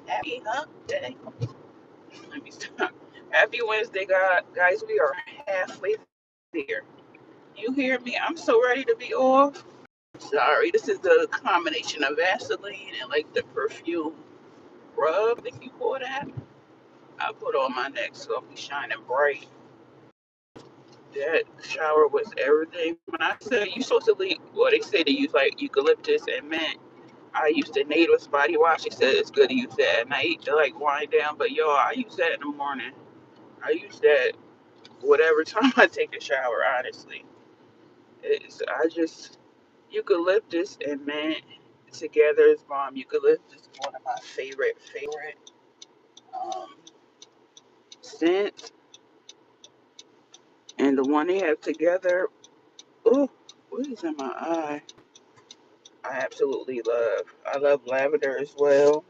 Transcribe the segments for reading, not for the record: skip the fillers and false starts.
Happy hump day. Let me stop. Happy Wednesday, guys. We are halfway there. You hear me? I'm so ready to be off. Sorry, this is the combination of Vaseline and like the perfume rub. If you call that, I put on my neck so I'll be shining bright. That shower was everything. When I say you supposed to leave, well, they say to use like eucalyptus and mint. I used the Native's body wash. They said it's good to use that at night to like wind down. But yo, I use that in the morning. I use that whatever time I take a shower. Honestly, I just eucalyptus and mint together is bomb. Eucalyptus is one of my favorite um, scents, and the one they have together. Oh, what is in my eye? I absolutely love. I love lavender as well.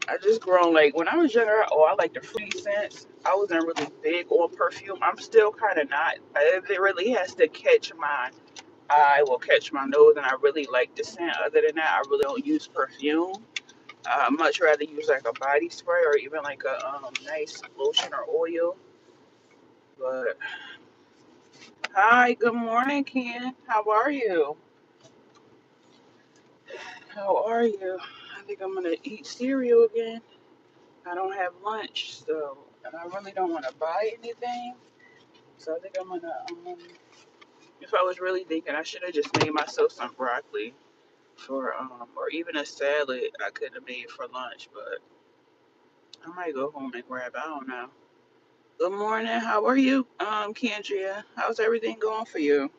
I just grown like when I was younger. Oh, I like the fruity scents. I wasn't really big on perfume. I'm still kind of not. If it really has to catch my eye, will catch my nose, and I really like the scent. Other than that, I really don't use perfume. I much rather use like a body spray or even like a nice lotion or oil. But hi, good morning, Ken. How are you? How are you? I think I'm gonna eat cereal again. I don't have lunch, so and I really don't want to buy anything. So I think I'm gonna. If I was really thinking, I should have just made myself some broccoli for or even a salad I could have made for lunch. But I might go home and grab. I don't know. Good morning. How are you, Kendria? How's everything going for you?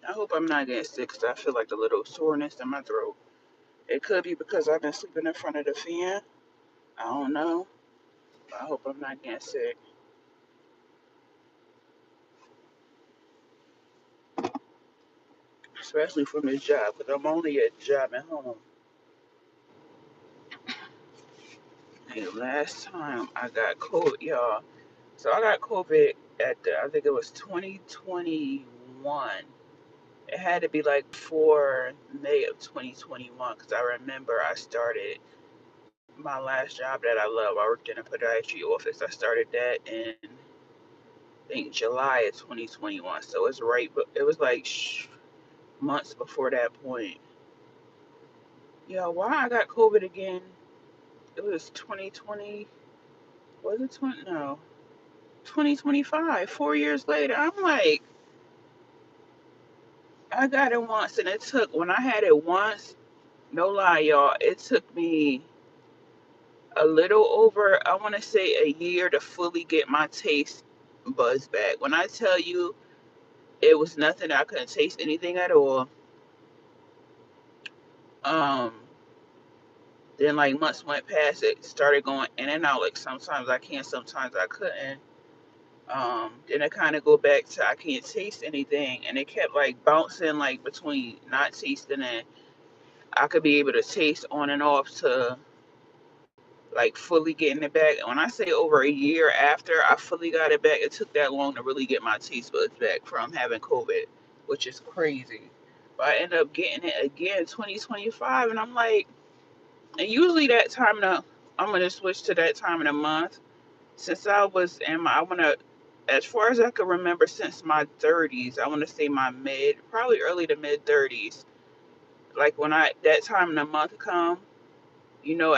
I hope I'm not getting sick 'cause I feel like a little soreness in my throat. It could be because I've been sleeping in front of the fan. I don't know. But I hope I'm not getting sick, especially from this job because I'm only at job at home. Hey, last time I got COVID, y'all. So I got COVID at I think it was 2021. It had to be like before May of 2021 because I remember I started my last job that I love. I worked in a podiatry office. I started that in I think July of 2021. So it's right, but it was like months before that point. Yeah, why I got COVID again? It was 2020. Was it 20? No, 2025. 4 years later, I'm like, I got it once, and it took when I had it once. No lie, y'all, it took me a little over, I want to say, a year to fully get my taste buds back. When I tell you, it was nothing. I couldn't taste anything at all. Um, then like months went past, it started going in and out. Like sometimes I can, sometimes I couldn't. Then it kind of go back to I can't taste anything, and it kept like bouncing like between not tasting and I could be able to taste on and off to like fully getting it back. And when I say over a year after I fully got it back, it took that long to really get my taste buds back from having COVID, which is crazy. But I ended up getting it again 2025, and I'm like, and usually that time of the, I'm gonna switch to that time of the month since I was in my, I wanna, as far as I can remember, since my 30s, I want to say my mid, probably early to mid 30s. Like when I that time of the month come,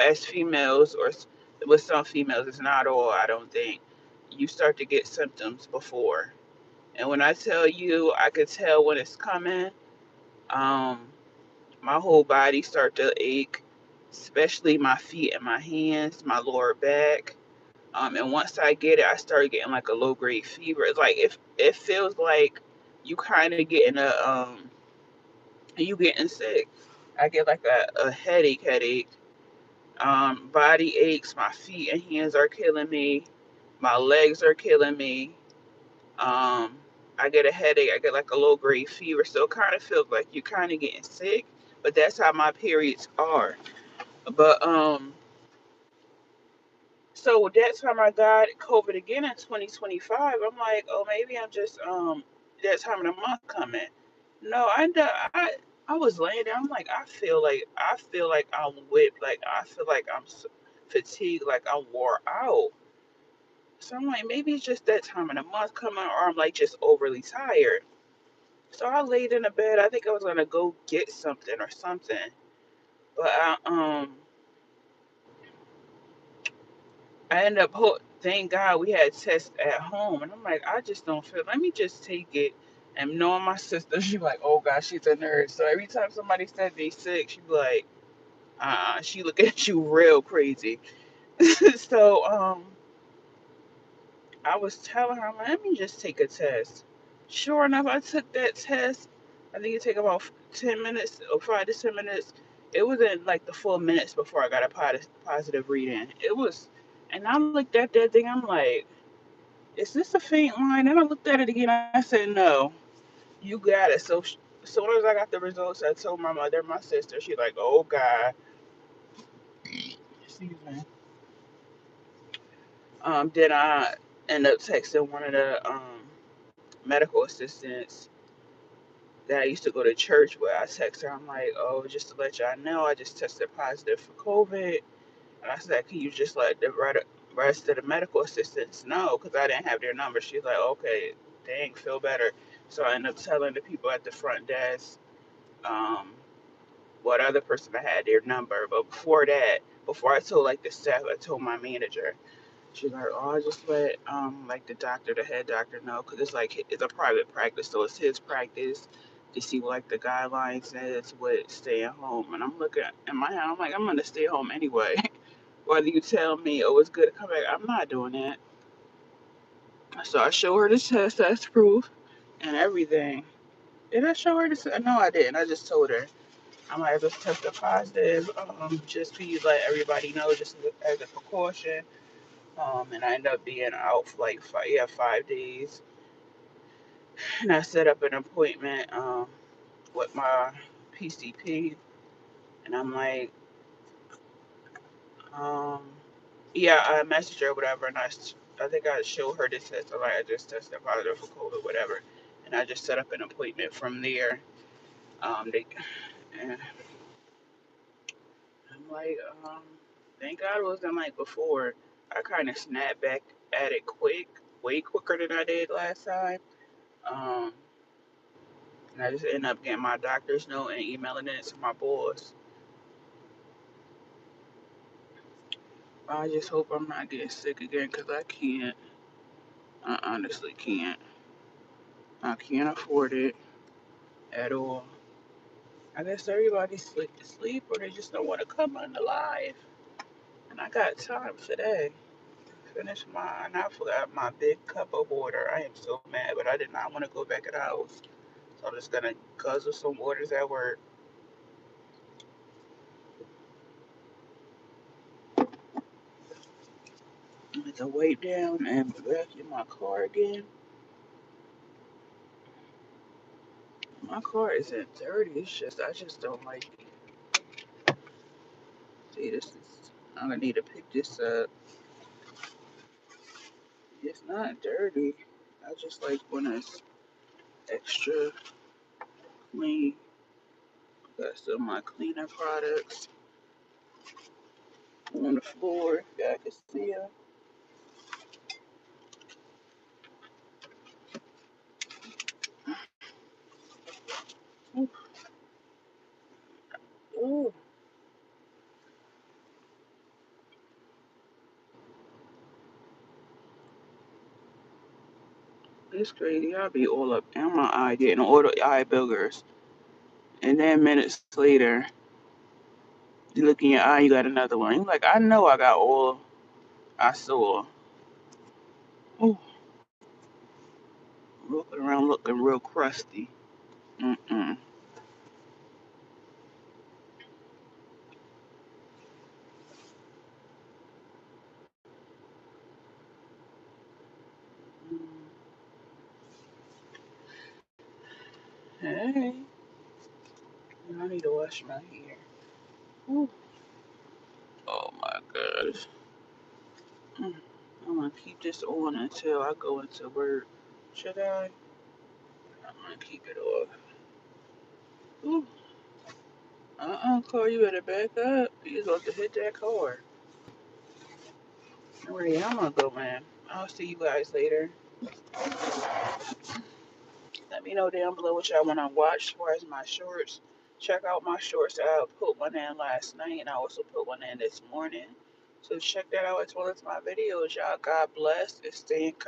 as females, or with some females, it's not all, I don't think, you start to get symptoms before. And when I tell you, I could tell when it's coming, um, my whole body start to ache, especially my feet and my hands, my lower back. And once I get it, I started getting like a low grade fever. It's like it feels like you kind of getting you getting sick. I get like a headache. Body aches, my feet and hands are killing me, my legs are killing me. Um, I get a headache, I get like a low grade fever, so it kind of feels like you're kind of getting sick, but that's how my periods are. But so that time I got COVID again in 2025, I'm like, oh, maybe I'm just that time of the month coming. No, I I was laying there. I'm like, I feel like I'm whipped. Like I feel like I'm fatigued. Like I wore out. So I'm like, maybe it's just that time of the month coming, or I'm like just overly tired. So I laid in the bed. I think I was gonna go get something or something, but I ended up. Thank God we had tests at home, and I'm like, I just don't feel. Let me just take it. And knowing my sister, she like, oh gosh, she's a nerd. So every time somebody said they sick, she be like, she look at you real crazy. So I was telling her, let me just take a test. Sure enough, I took that test. I think it take about 10 minutes or 5 to 10 minutes. It wasn't like the full minutes before I got a positive reading. It was, and I looked at that thing. I'm like, is this a faint line? And I looked at it again. I said, no, you got it. So as soon as I got the results, I told my mother, my sister. She's like, oh God, excuse me. Then I end up texting one of the medical assistants that I used to go to church with. I text her, I'm like, oh, just to let y'all know, I just tested positive for COVID. And I said, can you just let the rest of the medical assistants know? Because I didn't have their number. She's like, okay, dang, feel better. So I ended up telling the people at the front desk um, what other person I had their number. But before that, before I told like the staff, I told my manager. She's like, oh, I just let like the doctor, the head doctor know, because it's like it's a private practice, so it's his practice to see what like the guidelines is with staying home. And I'm looking in my head, I'm like, I'm gonna stay home anyway. Whether you tell me, oh, it's good to come back, I'm not doing that. So I show her the test, that's proof, and everything. Did I show her this? No, I didn't. I just told her. I'm like, I just tested positive. Just please let everybody know, just as a precaution. And I ended up being out for like 5 days. And I set up an appointment with my PCP, and I'm like, um, yeah, I messaged her or whatever, and I think I showed her this test. Like I just tested positive for COVID, whatever, and I just set up an appointment from there. They, and I'm like, thank God it wasn't like before. I kind of snapped back at it quick, way quicker than I did last time. Um, And I just end up getting my doctor's note and emailing it to my boss. I just hope I'm not getting sick again because I can't. I honestly can't. I can't afford it at all. I guess everybody's asleep or they just don't want to come on the live. And I got time today. Finish mine. I forgot my big cup of water. I am so mad, but I did not want to go back in the house. So I'm just going to guzzle some waters at work. I have to wipe down and vacuum my car again. My car isn't dirty. It's just I just don't like it. See, this is. I'm gonna need to pick this up. It's not dirty. I just like when it's extra clean. Got some of my cleaner products on the floor. If y'all can see them. Ooh, it's crazy. I'll be all up in my eye getting all the eye boogers, and then minutes later, you look in your eye, you got another one. You're like, I know I got all I saw. Ooh, looking around, looking real crusty. Mm-mm. Hey, I need to wash my hair. Ooh. Oh my gosh. Mm. I'm gonna keep this on until I go into work. Should I? I'm gonna keep it off. Ooh. Car, you better back up. You supposed to hit that car. Alright, I'm gonna go, man. I'll see you guys later. Let me know down below what y'all want to watch as far as my shorts. Check out my shorts. I put one in last night and I also put one in this morning. So check that out as well as my videos. Y'all, God bless and stay encouraged.